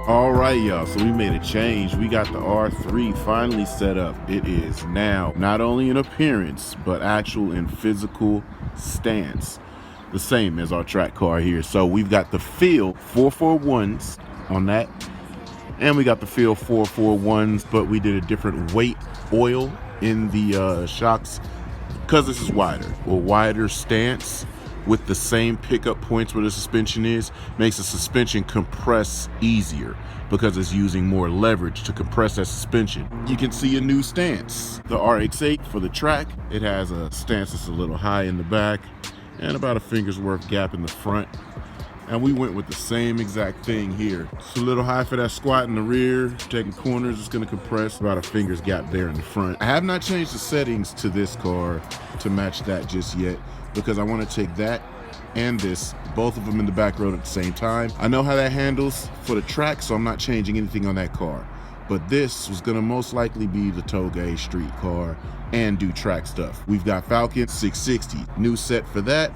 All right, y'all, so we made a change. We got the R3 finally set up. It is now not only in appearance, but actual and physical stance. The same as our track car here. So we've got the Feel 441s on that. And we got the Feel 441s, but we did a different weight oil in the shocks because this is wider. A wider stance with the same pickup points where the suspension is makes the suspension compress easier because it's using more leverage to compress that suspension. You can see a new stance. The RX8 for the track, it has a stance that's a little high in the back and about a finger's worth gap in the front. And we went with the same exact thing here. It's a little high for that squat in the rear. Taking corners, it's gonna compress about a finger's gap there in the front. I have not changed the settings to this car to match that just yet because I wanna take that and this, both of them in the back road at the same time. I know how that handles for the track, so I'm not changing anything on that car. But this was gonna most likely be the Toge street car and do track stuff. We've got Falcon 660, new set for that,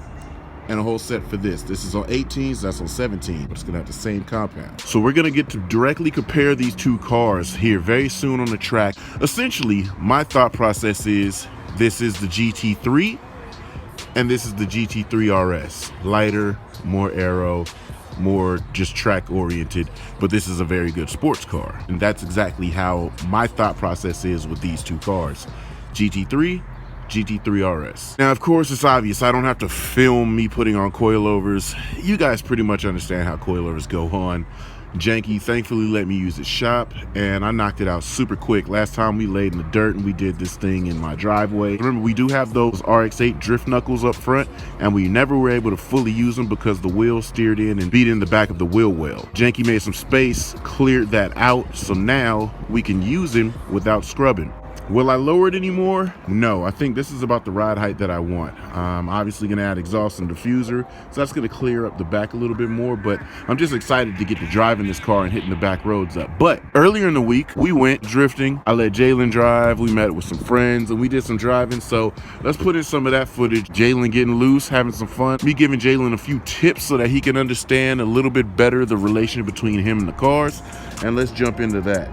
and a whole set for this. This is on 18s, that's on 17, but it's gonna have the same compound. So we're gonna get to directly compare these two cars here very soon on the track. Essentially, my thought process is this is the GT3 and this is the GT3 RS. Lighter, more aero, more just track oriented, but this is a very good sports car. And that's exactly how my thought process is with these two cars. GT3, GT3 RS. Now, of course, it's obvious. I don't have to film me putting on coilovers. You guys pretty much understand how coilovers go on. Janky thankfully let me use his shop, and I knocked it out super quick. Last time we laid in the dirt and we did this thing in my driveway. Remember, we do have those RX8 drift knuckles up front, and we never were able to fully use them because the wheel steered in and beat in the back of the wheel well. Janky made some space, cleared that out, so now we can use him without scrubbing. Will I lower it anymore? No, I think this is about the ride height that I want. Obviously gonna add exhaust and diffuser, so that's gonna clear up the back a little bit more, but I'm just excited to get to driving this car and hitting the back roads up. But earlier in the week, we went drifting. I let Jaylen drive, we met with some friends, and we did some driving, so let's put in some of that footage. Jaylen getting loose, having some fun. Me giving Jaylen a few tips so that he can understand a little bit better the relation between him and the cars, and let's jump into that.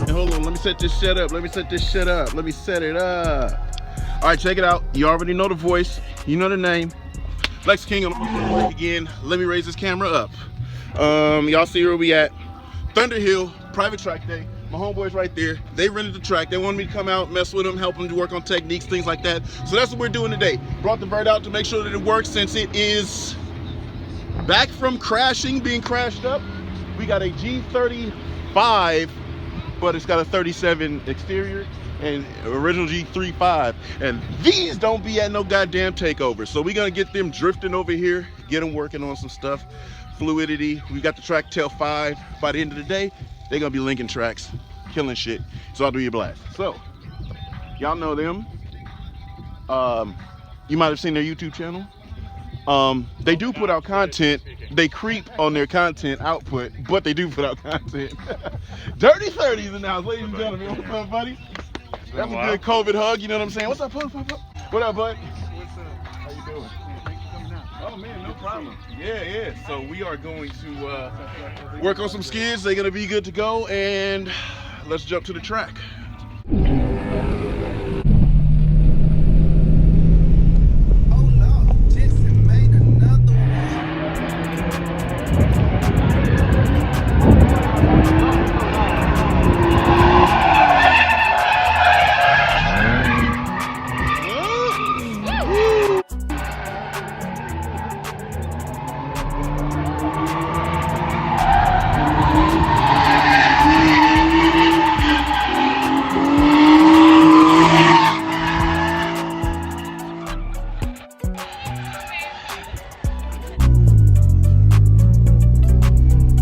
Hold on, let me set this shit up. Let me set this shit up. Let me set it up. All right, check it out. You already know the voice. You know the name. Lex King on the mic again. Let me raise this camera up. Y'all see where we at. Thunder Hill, private track day. My homeboys right there. They rented the track. They wanted me to come out, mess with them, help them to work on techniques, things like that. So that's what we're doing today. Brought the Vert out to make sure that it works since it is back from crashing, being crashed up. We got a G35, but it's got a 37 exterior and original G35. And these don't be at no goddamn takeover. So we're gonna get them drifting over here, get them working on some stuff. Fluidity, we got the track till 5. By the end of the day, they're gonna be linking tracks, killing shit. So I'll do your blast. So, y'all know them. You might have seen their YouTube channel. They do put out content. They creep on their content output, but they do put out content. Dirty 30s in the house, ladies and gentlemen. What's up, buddy? That's a good COVID hug, you know what I'm saying? What's up, Pug? What up, bud? What's up? How you doing? Thanks for coming out. Oh, man, no problem. Yeah. So we are going to work on some skids. They're going to be good to go, and let's jump to the track.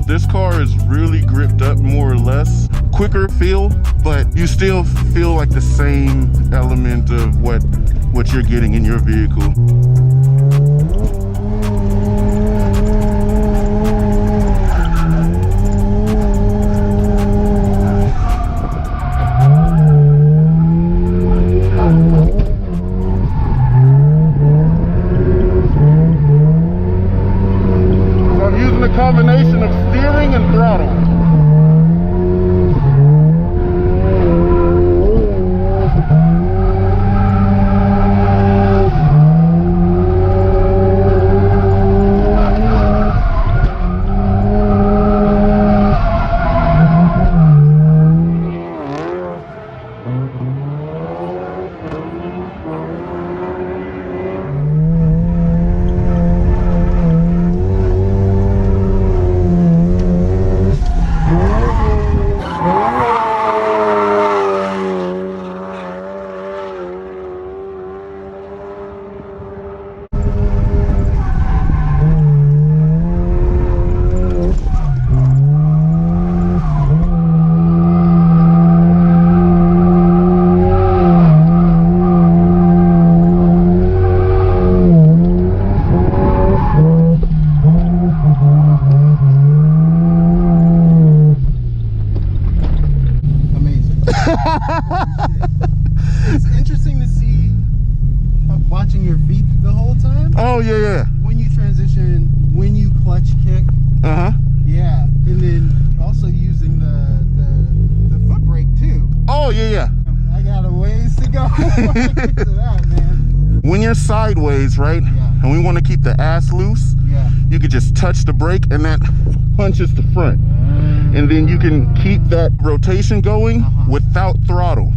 This car is really gripped up more or less. Quicker feel, but you still feel like the same element of what you're getting in your vehicle. So I'm using a combination of steering and throttle. It's interesting to see watching your feet the whole time. Oh yeah. When you transition, when you clutch kick. Yeah, and then also using the foot brake too. Oh yeah. I got a ways to go before I get to that, man. When you're sideways, right? Yeah. And we want to keep the ass loose. Yeah. You could just touch the brake and that punches the front. And then you can keep that rotation going without throttle.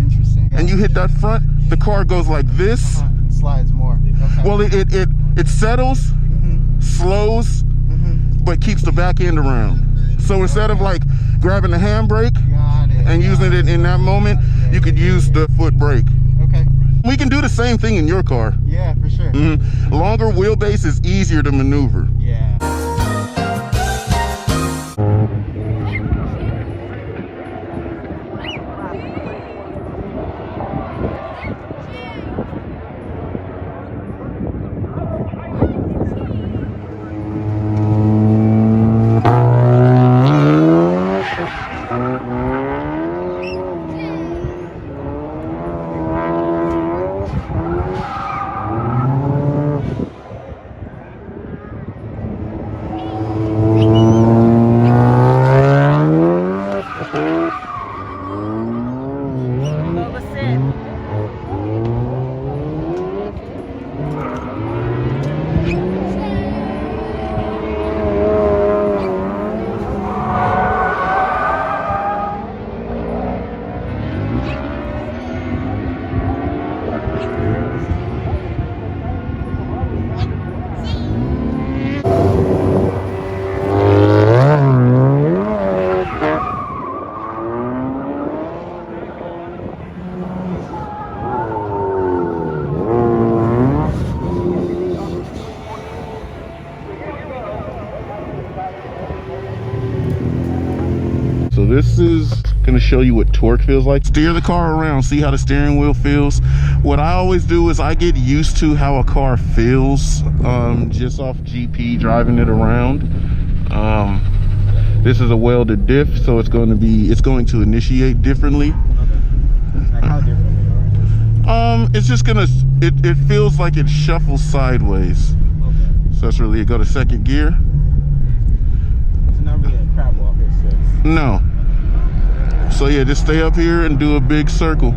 Interesting. And you hit that front, the car goes like this. It slides more. Okay. Well, it settles, slows, but keeps the back end around. So instead of like grabbing the handbrake and using it in that moment, you could use the foot brake. Okay. We can do the same thing in your car. Yeah, for sure. Longer wheelbase is easier to maneuver. Yeah. So this is Gonna show you what torque feels like. Steer the car around, see how the steering wheel feels. What I always do is I get used to how a car feels just off GP driving it around. This is a welded diff, so it's going to initiate differently. Okay. Like how differently? It's just gonna, it feels like it shuffles sideways. Okay. So that's really it. Go to second gear. It's not really a crab walk, it's just... No. So yeah, just stay up here and do a big circle.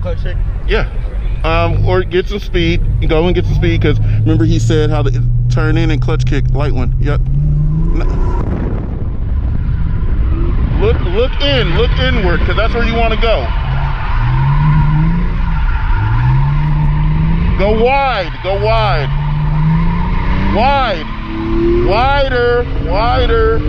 Clutch check? Yeah. Or get some speed. Go and get some speed, because remember he said how to turn in and clutch kick. Light one. Yep. Look inward, because that's where you want to go. Go wide. Go wide. Wide. Wider.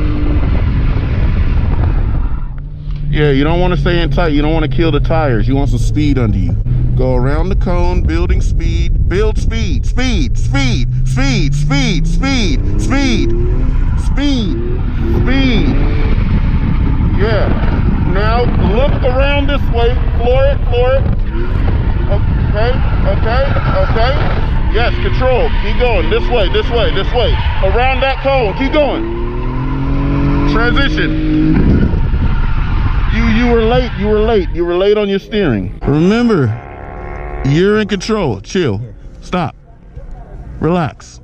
Yeah, you don't want to stay in tight. You don't want to kill the tires. You want some speed under you. Go around the cone, building speed. Build speed. Speed. Yeah. Now look around this way. Floor it. Okay. Yes, control. Keep going. This way. Around that cone. Keep going. Transition. You were late on your steering. Remember, you're in control. Chill. Stop. Relax.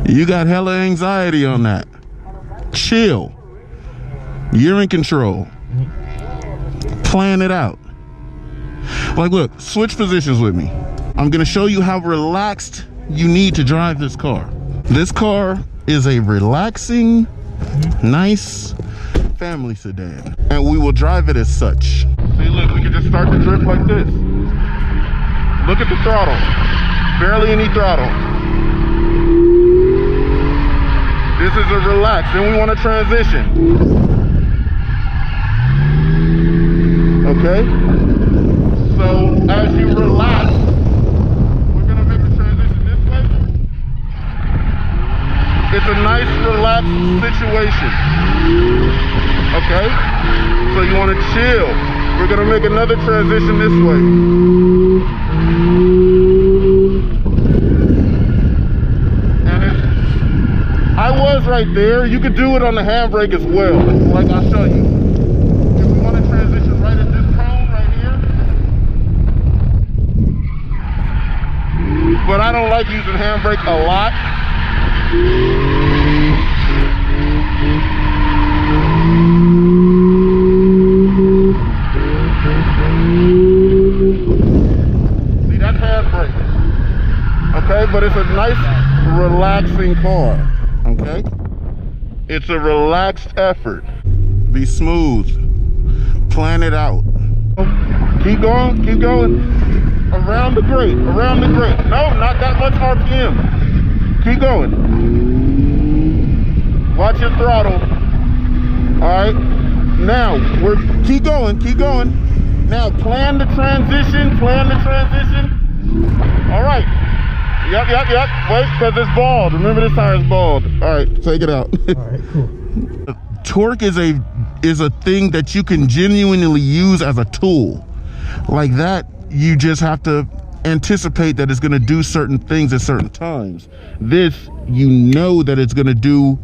You got hella anxiety on that. Chill. You're in control. Plan it out. Like, look, switch positions with me. I'm gonna show you how relaxed you need to drive this car. This car is a relaxing, nice family sedan, and we will drive it as such. See, look, we can just start the drift like this. Look at the throttle. Barely any throttle. This is a relax. Then we want to transition. Okay? So as you relax, we're going to make the transition this way. It's a nice relaxed situation. Okay? So you want to chill. We're going to make another transition this way. I was right there. You could do it on the handbrake as well, like I'll show you. If we want to transition right at this cone right here. But I don't like using handbrake a lot. See, that's handbrake. Okay, but it's a nice, relaxing car. Okay, it's a relaxed effort. Be smooth. Plan it out. Keep going. Around the grate. No, not that much RPM. Keep going. Watch your throttle. All right. Now keep going. Now plan the transition. All right. Yep. Wait, because it's bald. Remember, this tire is bald. All right, take it out. All right, cool. Torque is a thing that you can genuinely use as a tool. Like that, you just have to anticipate that it's going to do certain things at certain times. This, you know that it's going to do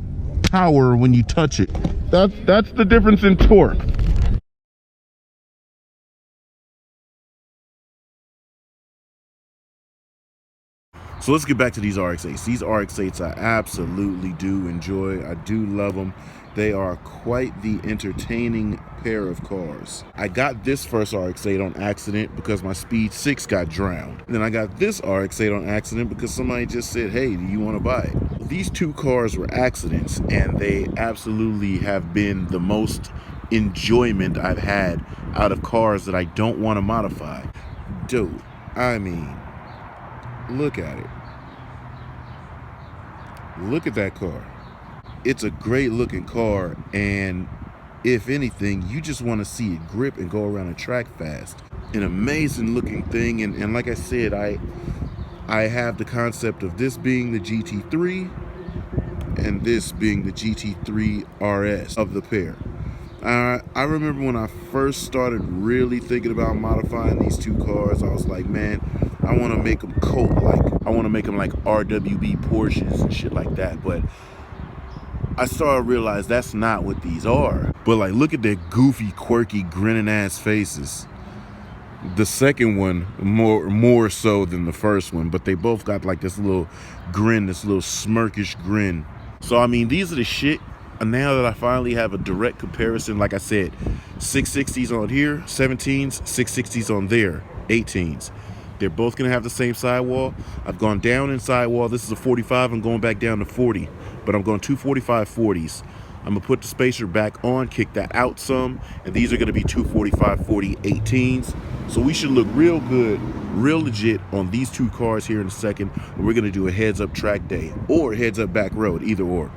power when you touch it. That's the difference in torque. So let's get back to these RX8s. These RX8s I absolutely do enjoy. I do love them. They are quite the entertaining pair of cars. I got this first RX8 on accident because my Speed 6 got drowned. And then I got this RX8 on accident because somebody just said, hey, do you want to buy it? Well, these two cars were accidents, and they absolutely have been the most enjoyment I've had out of cars that I don't want to modify. Dude, I mean, look at it. Look at that car. It's a great looking car, and if anything, you just want to see it grip and go around a track fast. An amazing looking thing, and like I said, I have the concept of this being the GT3 and this being the GT3 RS of the pair. I remember when I first started really thinking about modifying these two cars, I was like, man, I want to make them I want to make them like RWB Porsches and shit like that. But I started to realize that's not what these are. But like, look at their goofy, quirky, grinning ass faces. The second one more so than the first one, but they both got like this little grin, this little smirkish grin. So I mean, these are the shit. And now that I finally have a direct comparison, like I said, 660s on here, 17s, 660s on there, 18s. They're both gonna have the same sidewall. I've gone down in sidewall. This is a 45. I'm going back down to 40, but I'm going 245 40s. I'm gonna put the spacer back on, kick that out some, and these are gonna be 245 40 18s. So we should look real good, real legit on these two cars here in a second. We're gonna do a heads up track day or heads up back road, either or.